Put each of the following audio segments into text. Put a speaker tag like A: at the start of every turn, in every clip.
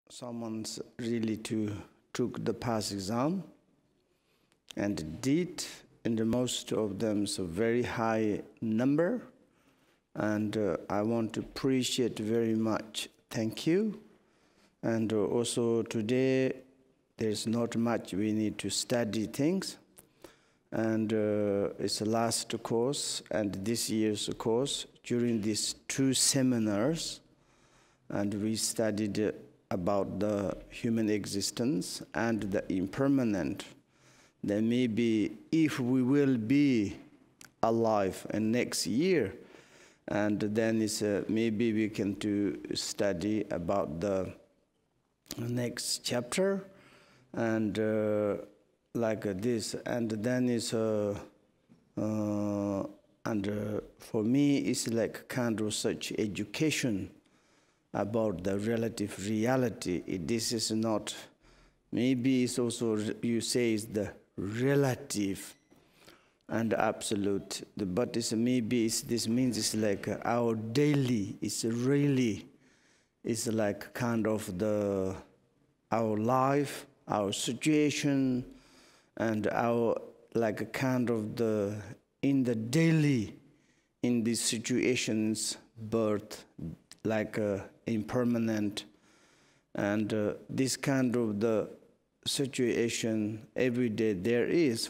A: someone's really took the past exam and did, and most of them is a very high number, and I want to appreciate very much. Thank you. And also today there's not much we need to study things, and it's the last course and this year's course. During these 2 seminars, and we studied about the human existence and the impermanent. Then maybe if we will be alive in next year, and then it's maybe we can study about the next chapter, and like this, and then it's for me it's like kind of such education about the relative reality. This is not, maybe it's also, you say, it's the relative and absolute, but it's maybe this means it's like our daily, it's really, it's like kind of our life, our situation, and our like kind of in the daily, in these situations, birth, like impermanent, and this kind of the situation every day there is.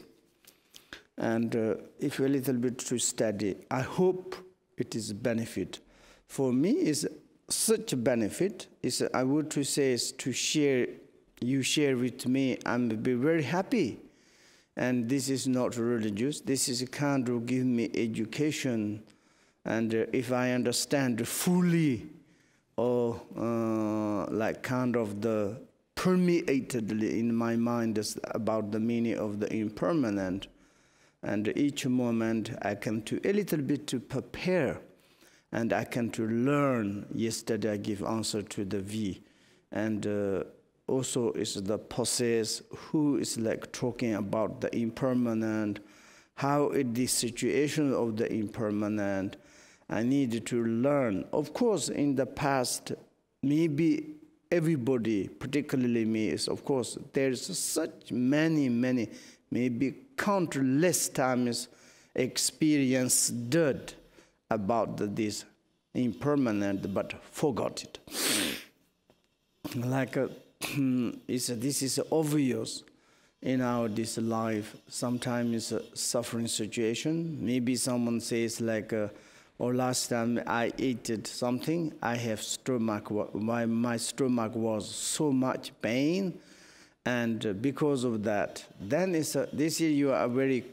A: And if a little bit to study, I hope it is benefit. For me, is such a benefit. Is I would to say is to share. You share with me, I'm be very happy. And this is not religious. This is a kind of give me education, and if I understand fully, or like kind of the permeated in my mind about the meaning of the impermanent, and each moment I can a little bit to prepare, and I can to learn. Yesterday I give answer to the V, and also is the process who is like talking about the impermanent, how is the situation of the impermanent. I need to learn. Of course, in the past, maybe everybody, particularly me, is of course, there's such many, maybe countless times experienced about this impermanent, but forgot it. Like this is obvious in our this life. Sometimes it's a suffering situation. Maybe someone says like, or last time I ate something, I have stomach, my stomach was so much pain, and because of that, then this year you are very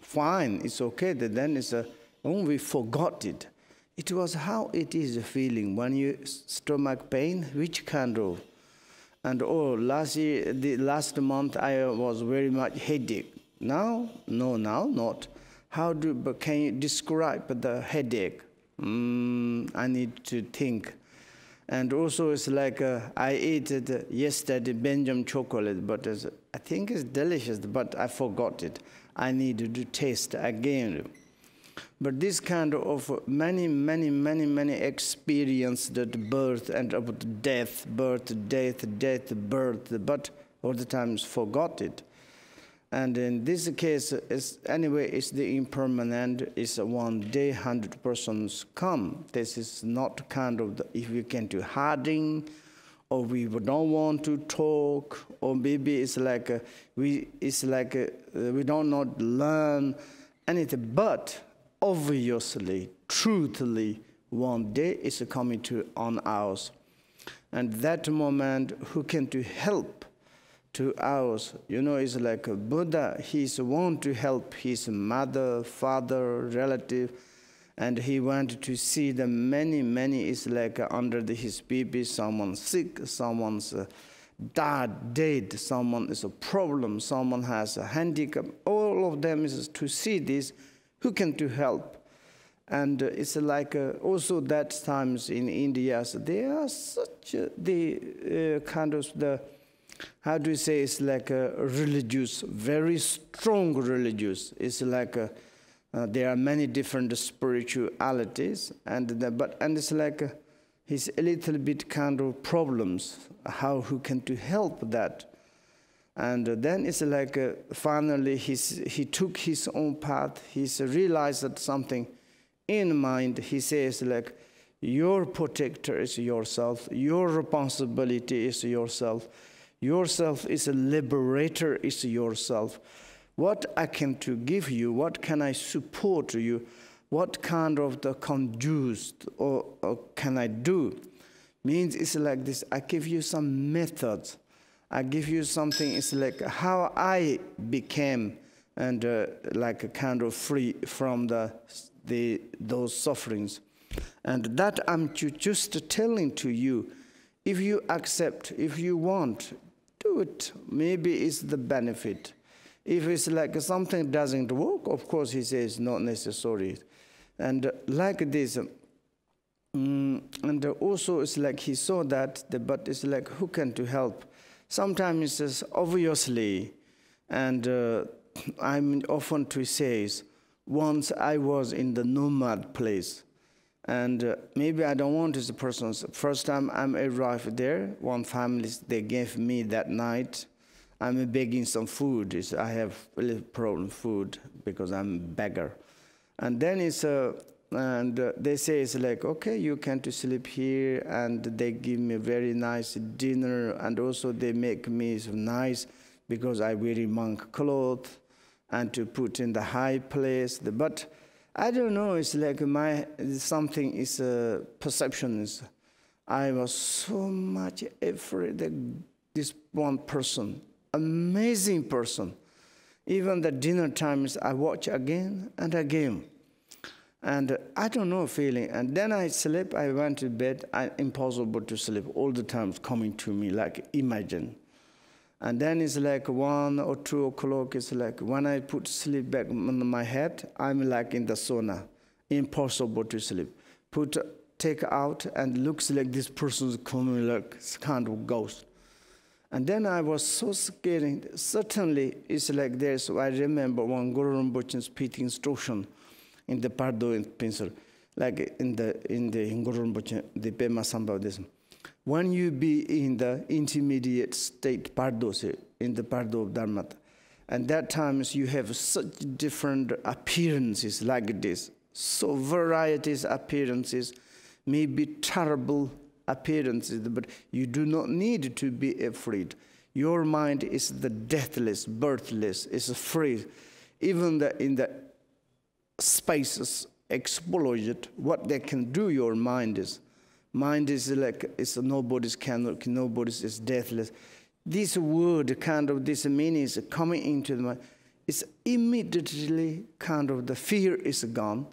A: fine, it's okay, then it's we forgot it. It was how it is feeling when you stomach pain, which kind of, and last month I was very much headache. Now, no, now not. But can you describe the headache? I need to think. And also it's like I ate it yesterday, Belgium chocolate, but I think it's delicious, but I forgot it. I need to taste again. But this kind of many experience that birth and about death, birth, death, birth, but all the times forgot it. And in this case, anyway, it's the impermanent. It's one day 100% come. This is not kind of if we can do hiding, or we don't want to talk, or maybe it's like we don't not learn anything. But obviously, truthfully, one day is coming on ours, and that moment, who can to help? To ours, you know, it's like a Buddha. He's want to help his mother, father, relative, and he wanted to see the many. It's like under his baby, someone sick, someone's dead, someone is a problem, someone has a handicap. All of them is to see this. Who can to help? And it's like also that times in India, so they are such the kind of the. How do you say, it's like a religious, very strong religious. It's like there are many different spiritualities, and it's like he's a little bit kind of problems, who can to help that. And then it's like finally he took his own path. He's realized that something in mind. He says like, your protector is yourself. Your responsibility is yourself. Yourself is a liberator is yourself. What I can to give you, what can I support you, what kind of the conduced or can I do? Means it's like this, I give you some methods. I give you something, it's like how I became and like a kind of free from those sufferings. And that I'm just telling to you, if you accept, if you want, do it. Maybe it's the benefit. If it's like something doesn't work, of course he says not necessary. And like this, and also it's like he saw that, but it's like who can to help? Sometimes it's just obviously, and I'm often to say, once I was in the nomad place, and maybe I don't want this person. First time I arrived there, one family, they gave me that night, I'm begging some food. I have a little problem food because I'm a beggar. And then it's and they say it's like, okay, you can to sleep here, and they give me very nice dinner, and also they make me so nice because I wear monk clothes and to put in the high place. But I don't know, it's like something is perception is, I was so much afraid that this one person, amazing person, even the dinner times I watch again and again. And I don't know feeling. And then I sleep, I went to bed, impossible to sleep, all the time coming to me, like imagine. And then it's like 1 or 2 o'clock, it's like when I put sleep back on my head, I'm like in the sauna, impossible to sleep. Take out and looks like this person's coming like kind of ghost. And then I was so scared. Certainly, it's like this. I remember one Guru Rinpoche speaking instruction in the Pardo in pencil, like in the Guru Rinpoche, the Pema Samba this. When you be in the intermediate state, Pardo, in the Pardo of Dharma, and that times you have such different appearances like this, so varieties appearances, maybe terrible appearances, but you do not need to be afraid. Your mind is the deathless, birthless, is free. Even in the spaces exploded, what they can do, your mind is. Mind is like, nobody's is deathless. This word, kind of this meaning is coming into the mind. It's immediately kind of the fear is gone.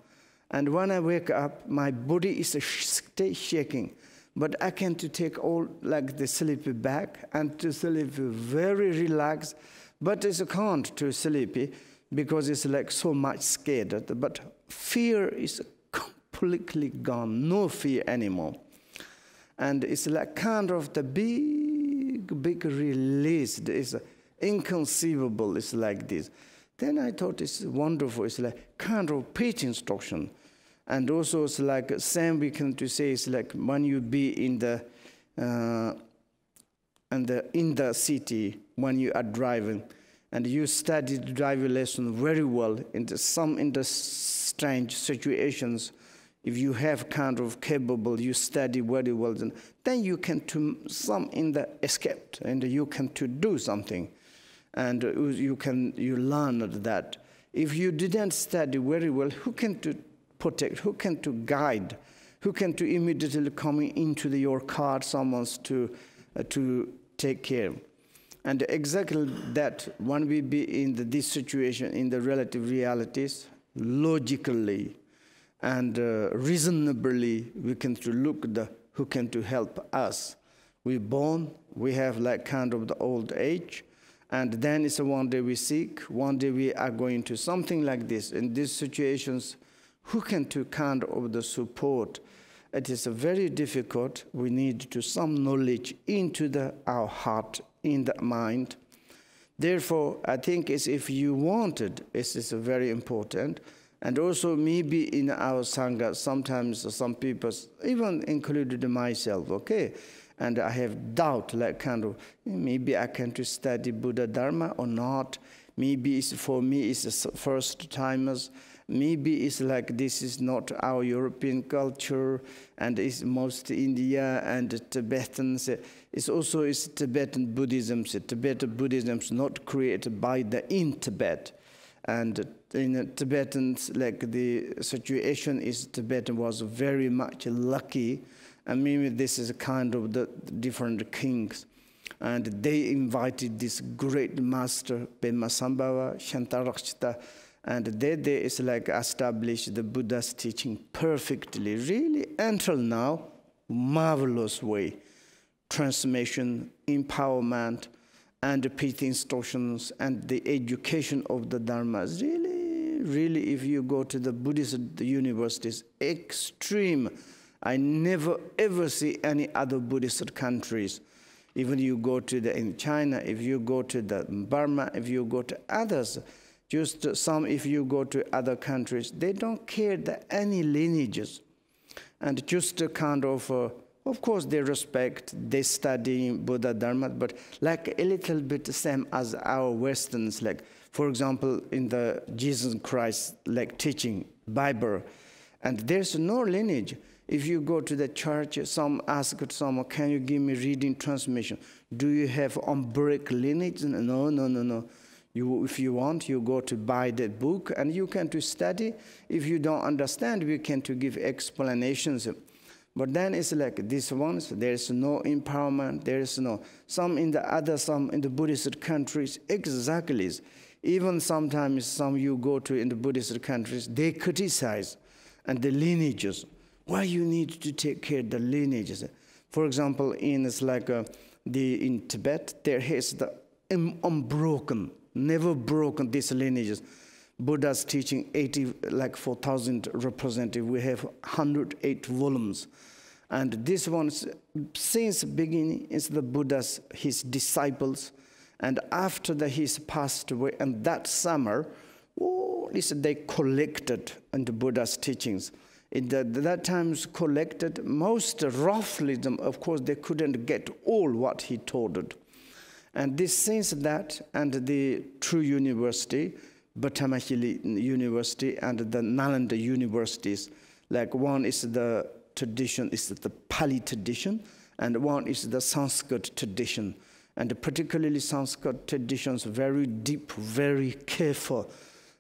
A: And when I wake up, my body is shaking. But I can to take all like the sleep back and to sleep very relaxed. But it's can't to sleepy because it's like so much scared. But fear is completely gone, no fear anymore. And it's like kind of the big release. It's inconceivable, it's like this. Then I thought it's wonderful, it's like kind of page instruction. And also it's like same we can to say it's like when you be in the city, when you are driving, and you study the driving lesson very well in the strange situations. If you have kind of capable, you study very well, then you can to some in the escape, and you can to do something, and you learn that. If you didn't study very well, who can to protect? Who can to guide? Who can to immediately come into your car? Someone's to take care. And exactly that, when we be in this situation, in the relative realities, logically and reasonably, we can to look who can to help us. We're born, we have like kind of the old age, and then it's one day we seek, one day we are going to something like this. In these situations, who can to kind of the support? It is very difficult. We need to some knowledge into our heart, in the mind. Therefore, I think if you wanted, this is very important. And also maybe in our Sangha, sometimes some people, even included myself, okay, and I have doubt, like kind of, maybe I can to study Buddha Dharma or not. Maybe it's, for me it's first timers. Maybe it's like this is not our European culture, and it's most India and Tibetans. It's also Tibetan Buddhism. Tibetan Buddhism is not created by in Tibet. And in Tibetans, like the situation is Tibetan was very much lucky. And maybe this is a kind of the different kings. And they invited this great master, Pema Sambhava, Shantarakshita, and they is like established the Buddha's teaching perfectly, really, until now, marvelous way. Transformation, empowerment, and the peace instructions, and the education of the Dharmas. Really, really, if you go to the Buddhist universities, extreme. I never ever see any other Buddhist countries. Even you go to in China, if you go to the Burma, if you go to others, just some, if you go to other countries, they don't care any lineages. And just a kind of course, they respect, they study Buddha Dharma, but like a little bit the same as our Westerns, like, for example, in the Jesus Christ, like teaching, Bible, and there's no lineage. If you go to the church, some ask someone, can you give me reading transmission? Do you have umbilical lineage? No. If you want, you go to buy the book and you can to study. If you don't understand, we can to give explanations. But then it's like this ones, there's no empowerment, there's no, some in the Buddhist countries, exactly. Even sometimes some you go to in the Buddhist countries, they criticize and the lineages. Why you need to take care of the lineages? For example, in Tibet, there is the unbroken, never broken these lineages. Buddha's teaching 4,000 representative. We have 108 volumes. And this one, since the beginning, is the Buddha's, his disciples. And after he's passed away, and that summer, they collected in the Buddha's teachings. That times collected most roughly, of course, they couldn't get all what he taught. And this since that, and the True University, Batamahili University, and the Nalanda universities, like one is the tradition, is the Pali tradition, and one is the Sanskrit tradition. And particularly Sanskrit traditions, very deep, very careful,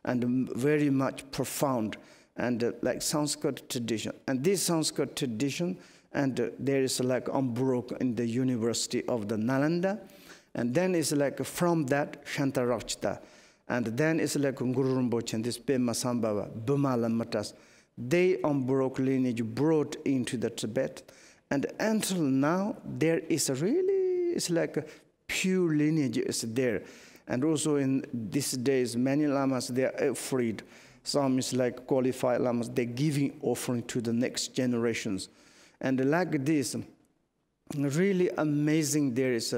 A: and very much profound. And like Sanskrit tradition. And this Sanskrit tradition, and there is like unbroken in the University of the Nalanda, and then it's like from that Shantarakshita, and then it's like Guru Rinpoche and this Pema Sambhava, Bumala Matas, they unbroken lineage brought into the Tibet, and until now there is it's like a pure lineage is there, and also in these days many lamas they are freed. Some is like qualified lamas, they're giving offering to the next generations. And like this, really amazing there is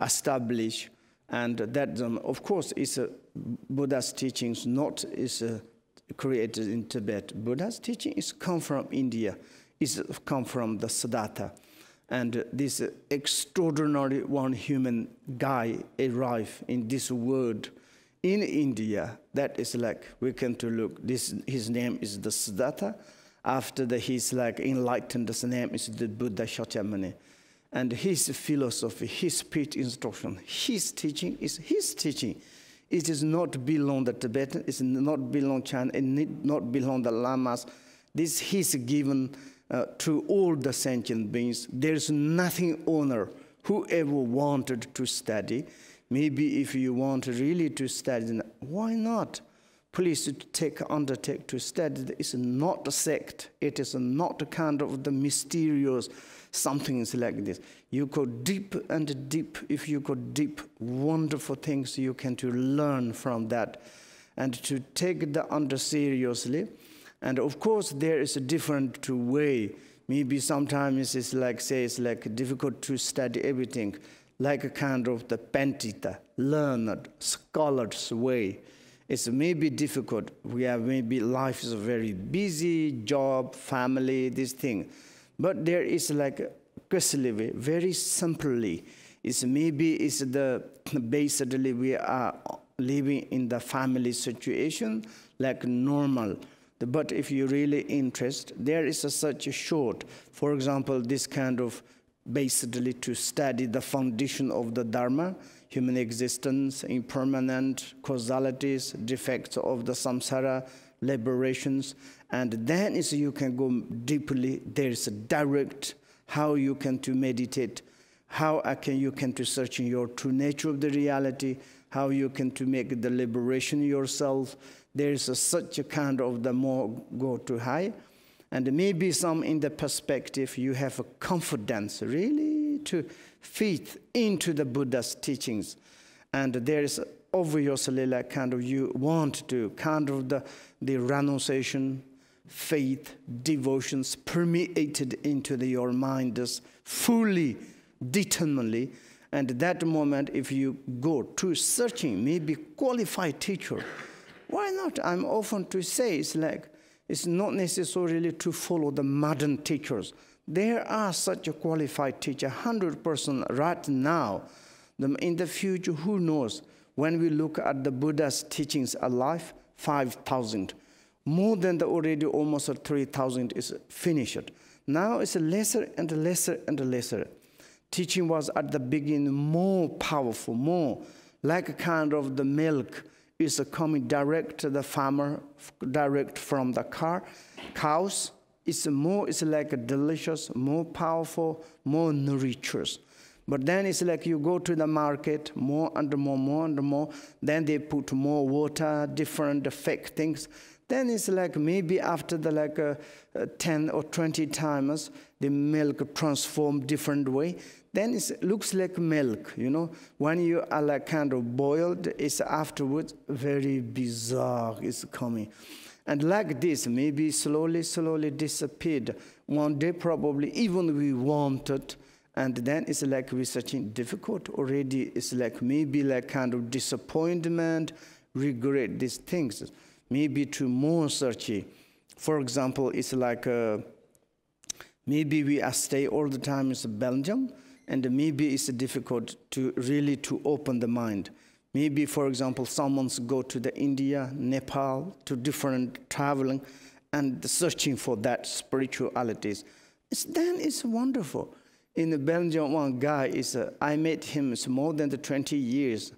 A: established. And that, of course, is Buddha's teachings, not is created in Tibet. Buddha's teaching is come from India, is come from the Siddhartha. And this extraordinary one human guy arrived in this world in India. That is like, we can to look, his name is the Siddhartha. After he's like enlightened, his name is the Buddha Shakyamuni. And his philosophy, his speech instruction, his teaching is his teaching. It is not belong the Tibetan, it's not belong China, it need not belong the lamas. This he's given to all the sentient beings. There's nothing honor. Whoever wanted to study, maybe if you want really to study, why not? Please undertake to study. It's not a sect. It is not a kind of the mysterious something like this. You go deep and deep. If you go deep, wonderful things you can to learn from that, and to take the under seriously. And of course, there is a different way. Maybe sometimes it's like it's like difficult to study everything, like a kind of the Pentita, learned, scholars way. It's maybe difficult. We have maybe life is very busy, job, family, this thing. But there is like quickly, very simply, it's maybe it's the basically we are living in the family situation like normal. But if you're really interested, there is such a short, for example, this kind of basically to study the foundation of the Dharma, human existence, impermanent, causalities, defects of the samsara, liberations, and then is you can go deeply. There is a direct how you can to meditate, how you can to search in your true nature of the reality, how you can to make the liberation yourself. There is such a kind of the more go to high. And maybe some in the perspective you have a confidence really to faith into the Buddha's teachings. And there is obviously like kind of you want to kind of the renunciation, faith, devotions permeated into your mind fully, determinedly. And that moment if you go to searching, maybe qualified teacher, why not? I'm often to say it's like, it's not necessarily to follow the modern teachers. There are such a qualified teacher, 100% right now. In the future, who knows? When we look at the Buddha's teachings alive, 5,000. More than the already almost 3,000 is finished. Now it's lesser and lesser and lesser. Teaching was at the beginning more powerful, more like a kind of the milk is coming direct to the farmer, direct from the cows. It's like a delicious, more powerful, more nourishes. But then it's like you go to the market, more and more, more and more. Then they put more water, different fake things. Then it's like maybe after the 10 or 20 times, the milk transform different way. Then it looks like milk, you know. When you are like kind of boiled, it's afterwards very bizarre, it's coming. And like this, maybe slowly, slowly disappeared. One day probably even we wanted, and then it's like researching difficult already. It's like maybe like kind of disappointment, regret these things. Maybe to more searching. For example, it's like maybe we are stay all the time in Belgium, and maybe it's difficult to really to open the mind. Maybe, for example, someone's go to the India, Nepal, to different traveling, and searching for that spiritualities. Then it's wonderful. In Belgium, one guy I met him more than 20 years.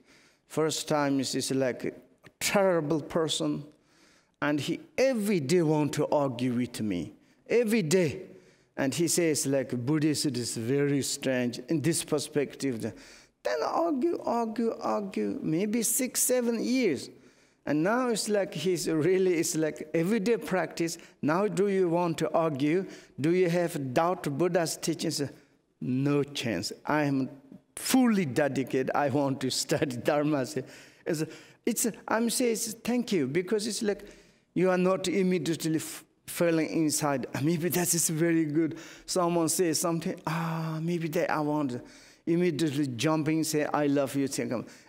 A: First time is like a terrible person, and he every day want to argue with me, every day. And he says, like, Buddhist is very strange in this perspective. Then argue, maybe 6, 7 years. And now it's like it's like everyday practice. Now do you want to argue? Do you have doubt Buddha's teachings? No chance. I am fully dedicated. I want to study Dharma. I'm saying thank you, because it's like you are not immediately feeling inside, maybe that is very good. Someone says something, maybe that I want immediately jumping, say, I love you,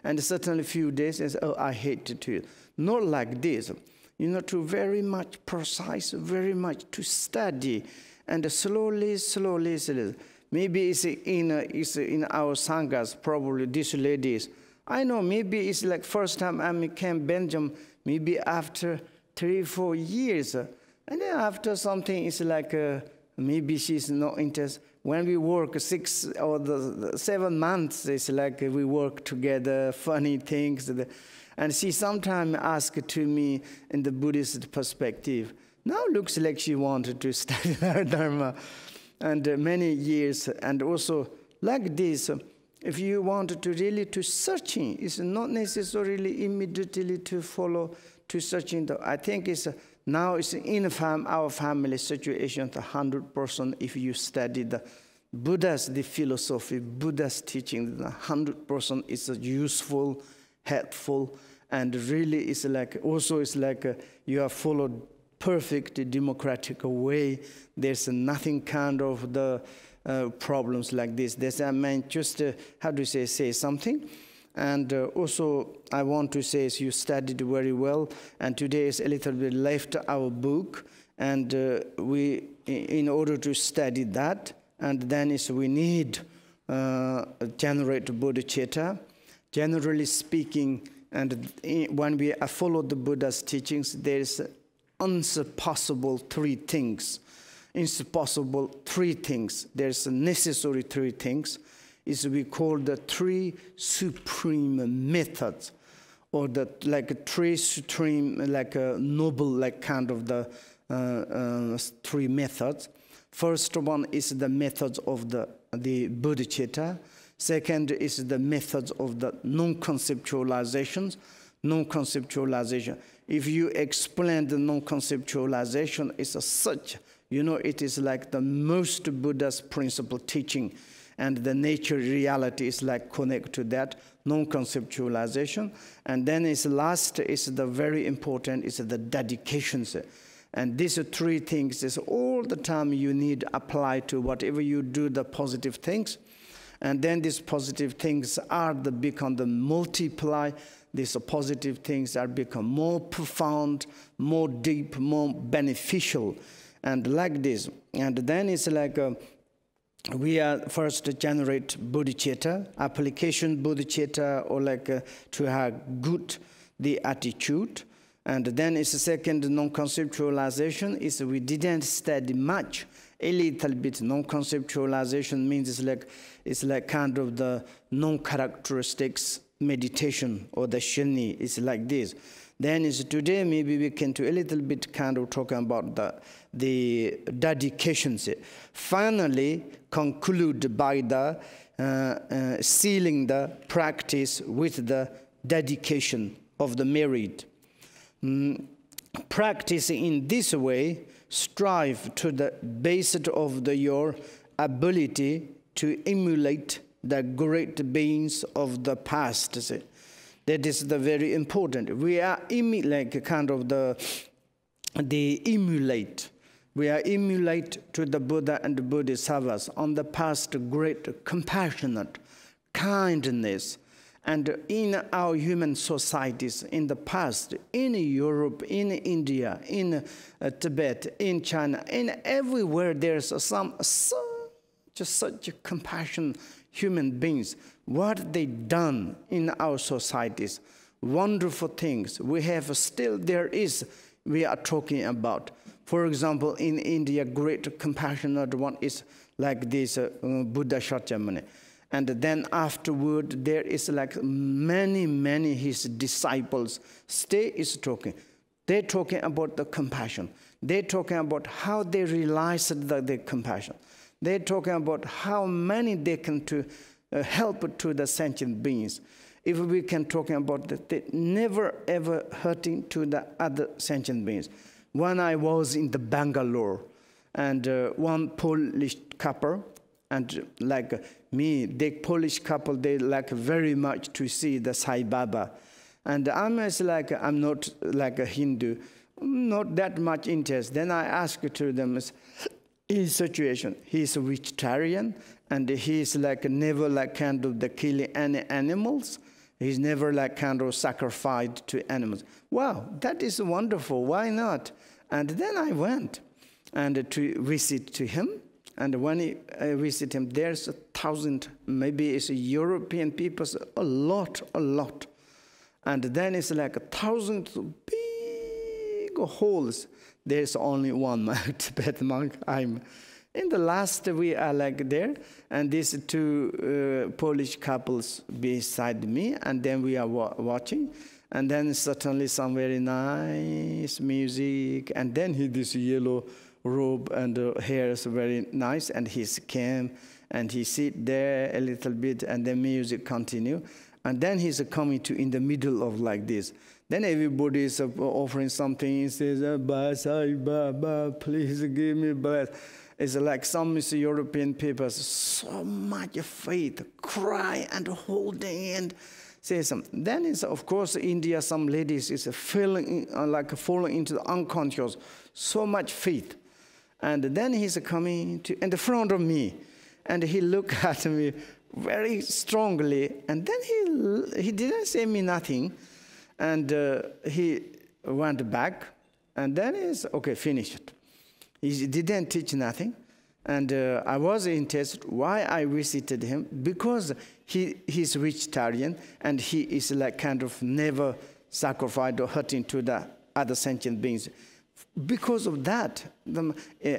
A: and certainly a few days, says, oh, I hate it too. Not like this. You know, to very much precise, very much to study, and slowly, slowly, slowly. Maybe it's in our sanghas, probably these ladies. I know, maybe it's like first time I came Belgium, maybe after 3, 4 years. And then after something, it's like maybe she's not interested. When we work 6 or 7 months, it's like we work together, funny things. And she sometimes asks to me in the Buddhist perspective. Now looks like she wanted to study her Dharma. And many years, and also like this, if you wanted to really to searching, it's not necessarily immediately to follow to searching. I think it's now it's in our family situation 100%. If you study the Buddha's the philosophy, Buddha's teaching, 100% is useful, helpful, and really it's like also it's like you have followed perfect democratic way. There's nothing kind of the problems like this. There's just how do you say something. And also, I want to say, you studied very well, and today is a little bit left our book, and we, in order to study that, and then is we need generate bodhicitta. Generally speaking, and when we follow the Buddha's teachings, there is unsurpassable three things. Impossible three things. There's necessary three things. Is we call the three supreme methods, or the like three supreme, like a noble, like kind of the three methods. First one is the methods of the bodhicitta. Second is the methods of the non-conceptualizations. Non-conceptualization. If you explain the non-conceptualization, it's such, you know, it is like the most Buddha's principle teaching. And the nature reality is like connect to that non-conceptualization. And then is last is the very important is the dedications. And these three things is all the time you need apply to whatever you do, the positive things. And then these positive things are become the multiply. These positive things are become more profound, more deep, more beneficial. And like this. And then it's like we are first to generate bodhicitta, application bodhicitta, or like to have good the attitude. And then it's a second non-conceptualization is we didn't study much. A little bit non-conceptualization means it's like kind of the non-characteristics meditation or the shini. It's like this. Then is today maybe we can do a little bit kind of talking about the dedications. Finally, conclude by the sealing the practice with the dedication of the merit. Practice in this way, strive to the basis of your ability to emulate the great beings of the past. That is the very important. We are like kind of the emulate. We are emulate to the Buddha and the Bodhisattvas on the past great compassionate kindness. And in our human societies in the past, in Europe, in India, in Tibet, in China, in everywhere there's such compassion human beings. What they done in our societies, wonderful things. We have still, there is, we are talking about. For example, in India, great compassionate one is like this Buddha Shakyamuni. And then afterward, there is like many his disciples stay is talking. They're talking about the compassion. They're talking about how they realized the compassion. They're talking about how many they can to help to the sentient beings. If we can talking about that, they never ever hurting to the other sentient beings. When I was in the Bangalore, and one Polish couple, and like me, the Polish couple, they like very much to see the Sai Baba. And I'm not like a Hindu, not that much interest. Then I asked to them, his situation, he's a vegetarian, and he's like never like kind of the killing any animals. He's never like kind of sacrificed to animals. Wow, that is wonderful, why not? And then I went and to visit to him. And when I visit him, there's 1,000, maybe it's European people, a lot. And then it's like 1,000 big holes. There's only one Tibetan monk. I'm in the last we are like there, and these two Polish couples beside me, and then we are watching, and then suddenly some very nice music, and then this yellow robe and hair is very nice, and he came and he sit there a little bit, and the music continue, and then he's coming to in the middle of like this. Then everybody is offering something. He says, Baba, please give me bless. It's like some European people, so much faith, cry and holding and say something. Then it's, of course, India, some ladies is falling into the unconscious, so much faith. And then he's coming to in the front of me, and he looked at me very strongly. And then he didn't say me nothing. And he went back. And then he's, okay, finished. He didn't teach nothing. And I was interested why I visited him, because he's vegetarian and he is like kind of never sacrificed or hurting to the other sentient beings. Because of that,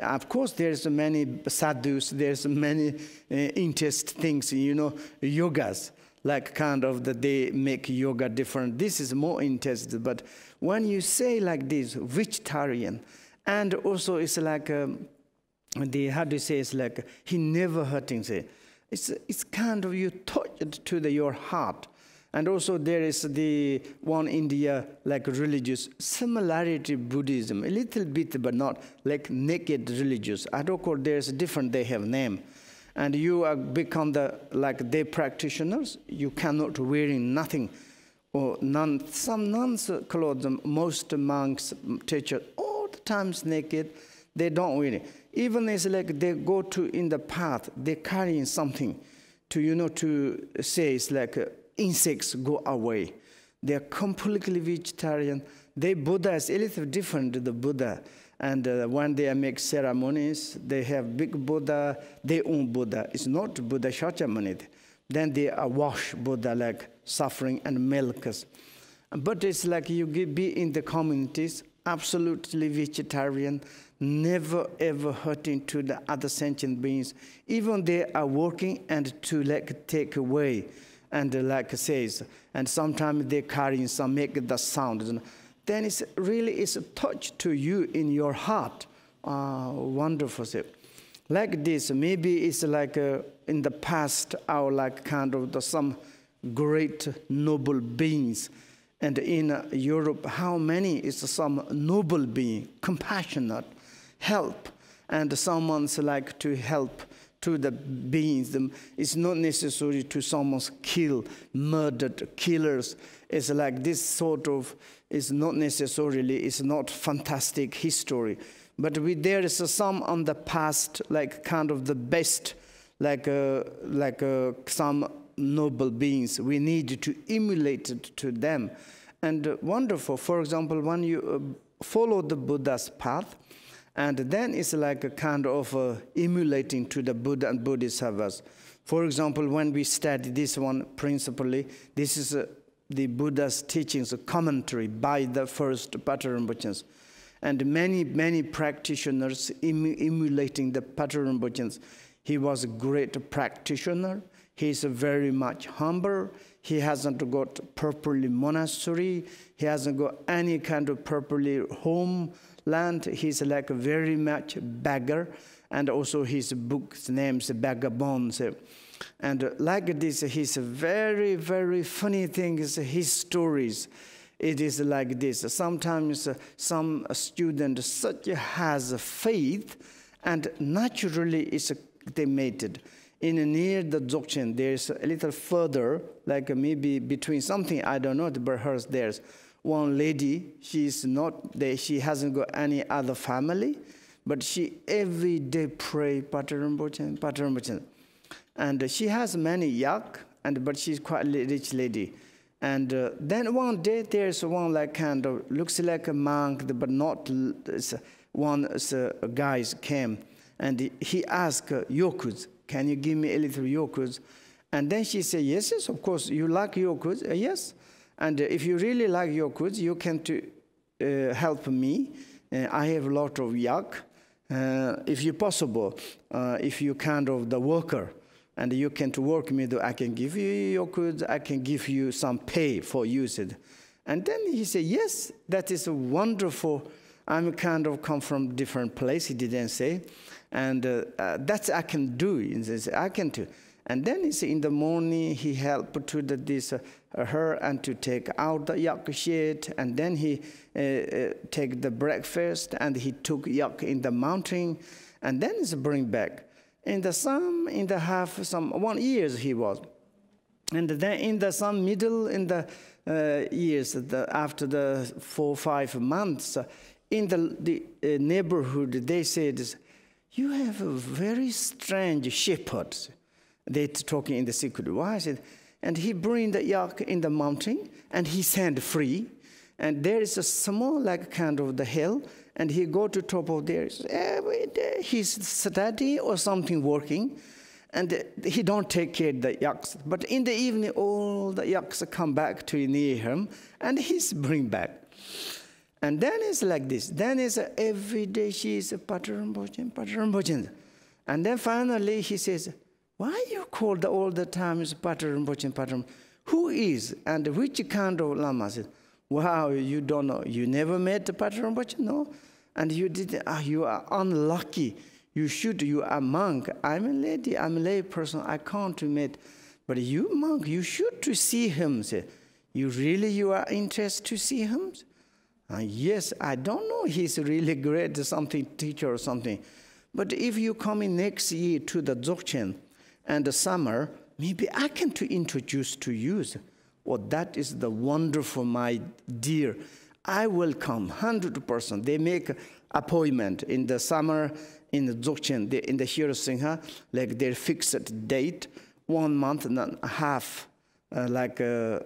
A: of course, there's many sadhus, there's many interest things, you know, yogas, like kind of that they make yoga different. This is more interested. But when you say like this, vegetarian, and also it's like how do you say, it's like he never hurting, say. It's kind of you touch it to your heart. And also there is the one India, like religious similarity Buddhism, a little bit, but not like naked religious. I don't call there's different, they have name. And you are become the, like they practitioners, you cannot wearing nothing, or none, some nuns clothes, most monks, teachers, all the times naked, they don't wear it. Even it's like they go to in the path, they carrying something to, you know, to say it's like insects go away. They are completely vegetarian. They Buddha is a little different to the Buddha. And when they make ceremonies, they have big Buddha, their own Buddha. It's not Buddha Shakyamuni. Then they are wash Buddha like suffering and milk. But it's like you be in the communities, absolutely vegetarian, never ever hurting to the other sentient beings. Even they are working and to like take away, and like says, and sometimes they carry some make the sound. Then it's really it's a touch to you in your heart. Wonderful. Like this, maybe it's like in the past, our like kind of some great noble beings. And in Europe, how many is some noble being, compassionate, help, and someone's like to help to the beings. It's not necessary to someone's kill, murdered, killers. It's like this sort of, it's not necessarily, it's not fantastic history. But there is some on the past, like kind of the best, like some noble beings. We need to emulate it to them. And wonderful, for example, when you follow the Buddha's path, and then it's like a kind of emulating to the Buddha and Bodhisattvas. For example, when we study this one principally, this is the Buddha's teachings, a commentary by the first Patrul Rinpoche. And many practitioners emulating the Patrul Rinpoche. He was a great practitioner. He's very much humble. He hasn't got properly monastery. He hasn't got any kind of properly homeland. He's like very much beggar. And also his book's name is Vagabonds. And like this, his very, very funny thing is his stories. It is like this. Sometimes some student such has faith, and naturally they mated. Near the Dzogchen, there's a little further, like maybe between something, I don't know, but hers, there's one lady, she's not there, she hasn't got any other family, but she every day pray, Patrul Rinpoche, Patrul Rinpoche. And she has many yak, but she's quite a rich lady. And then one day, there's one like kind of, looks like a monk, but not one guys came. And he asked yokus, can you give me a little yokus? And then she said, yes, of course, you like yokus? Yes. And if you really like yokus, you can help me. I have a lot of yak. If you possible, if you kind of the worker, and you can to work me, I can give you yokus, I can give you some pay for usage. And then he said, yes, that is wonderful. I'm kind of come from different place, he didn't say. And that's I can do. He says, I can do. And then he said, in the morning, he helped to her and to take out the yak shit. And then he take the breakfast, and he took yak in the mountain, and then he bring back. In the some, in the half, some 1 year he was. And then in the some middle, in the years, after the 4 or 5 months, in the neighborhood, they said, you have a very strange shepherd. They talking in the secret. Why? I said, and he bring the yak in the mountain, and he send free. And there is a small, like kind of the hill, and he go to top of there. Every day he's study or something working, and he don't take care of the yaks. But in the evening, all the yaks come back to near him, and he's bring back. And then it's like this. Then it's every day she is a Patrul. And then finally he says, why you call all the time is Patrul? Who is and which kind of lama? I said, wow, you don't know. You never met the Patrul? No. And you did. You are unlucky. You are monk. I'm a lady. I'm a lay person. I can't meet. But you monk, you should to see him. Say, you are interested to see him? Yes, I don't know. He's really great, something teacher or something. But if you come in next year to the Dzogchen and the summer, maybe I can to introduce to you. Well, that is the wonderful, my dear. I will come 100%. They make appointment in the summer in the Dzogchen, in the Hirosingha, like their fixed date, 1 month and a half, like a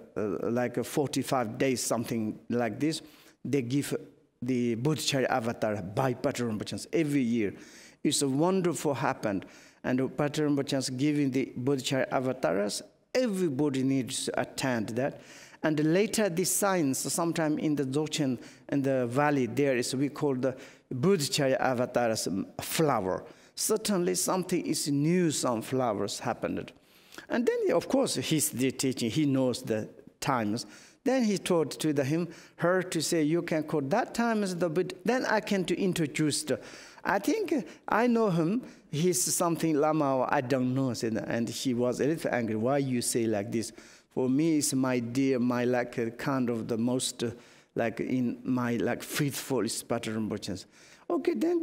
A: 45 days, something like this. They give the Buddhist avatar by Patrul every year. It's a wonderful happened. And Patrul giving the Buddhist avatars, everybody needs to attend that. And later this signs, sometime in the Dzogchen and the valley, there is, we call the Buddhist avatars flower. Certainly something is new, some flowers happened. And then, of course, he's the teaching, he knows the times. Then he told to her to say, you can call that time as the Buddha. Then I can to introduce I think I know him. He's something Lama, I don't know. And she was a little angry. Why you say like this? For me, it's my dear, my like kind of the most like in my like faithful Patrul. Okay, then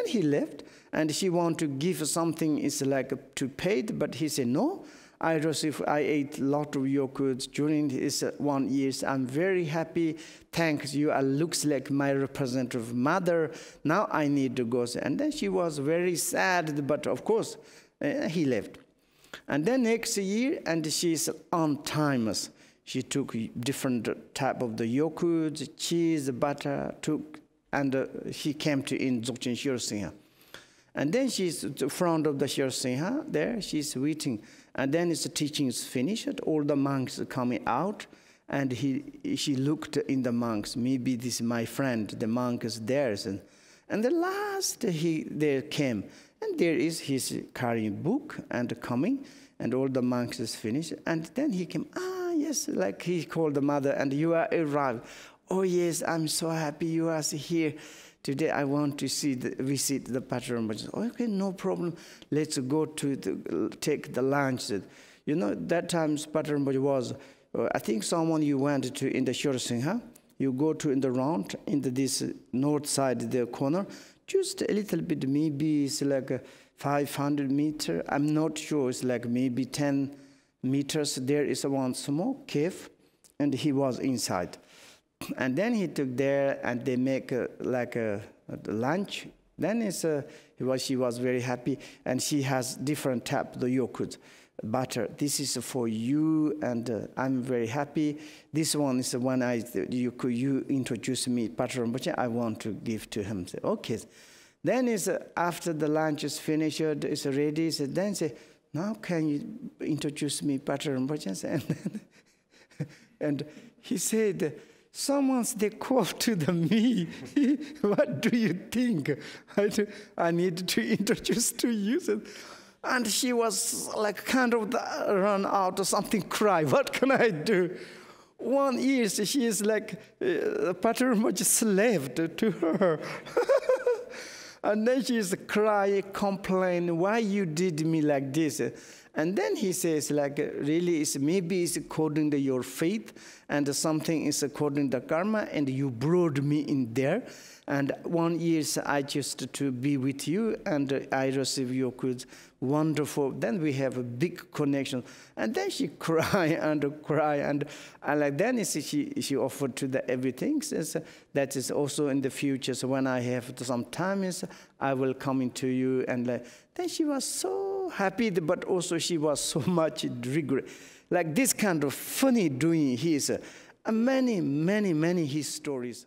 A: he left, and she want to give something. It's like to pay, but he said no. I ate a lot of your goods during this 1 year. I'm very happy. Thanks you. I looks like my representative mother. Now I need to go. And then she was very sad, but of course, he left. And then next year, and she's on time. She took different type of the yokuds, cheese, butter, and he came to in Dzogchen Hirosingha. And then she's in front of the Hirosingha there, she's waiting. And then the teaching is finished, all the monks are coming out, and she looked in the monks, maybe this is my friend, the monk is theirs. And the last there came, and there is he's carrying book and coming, and all the monks is finished. And then he came, yes, like he called the mother, and you are arrived. Oh yes, I'm so happy you are here. Today I want to visit the Patrul. Okay, no problem. Let's go to take the lunch. You know, that time Patrul was, I think someone you went to in the Hirosingha. You go to in the round, in this north side, the corner, just a little bit, maybe it's like 500 meters. I'm not sure, it's like maybe 10 meters. There is one small cave, and he was inside. And then he took there, and they make like a lunch. Then she was very happy, and she has different type of the yogurt, butter. This is for you, and I'm very happy. This one is the one you introduce me, Patrul, I want to give to him. Say, okay. Then after the lunch is finished, it's ready. Then say, now can you introduce me, Patrul? And he said, they call to me. What do you think? I need to introduce to you. And she was like kind of run out or something, cry. What can I do? 1 year, she is like Patrul slave to her. And then she is crying, complaining, why you did me like this? And then he says, like, really, maybe it's according to your faith, and something is according to karma, and you brought me in there. And 1 year, I just to be with you, and I receive your goods. Wonderful. Then we have a big connection. And then she cry, and like then she offered to the everything. Says that is also in the future. So when I have some time, I will come into you. And then she was so happy, but also she was so much regret. Like this kind of funny doing his, many his stories.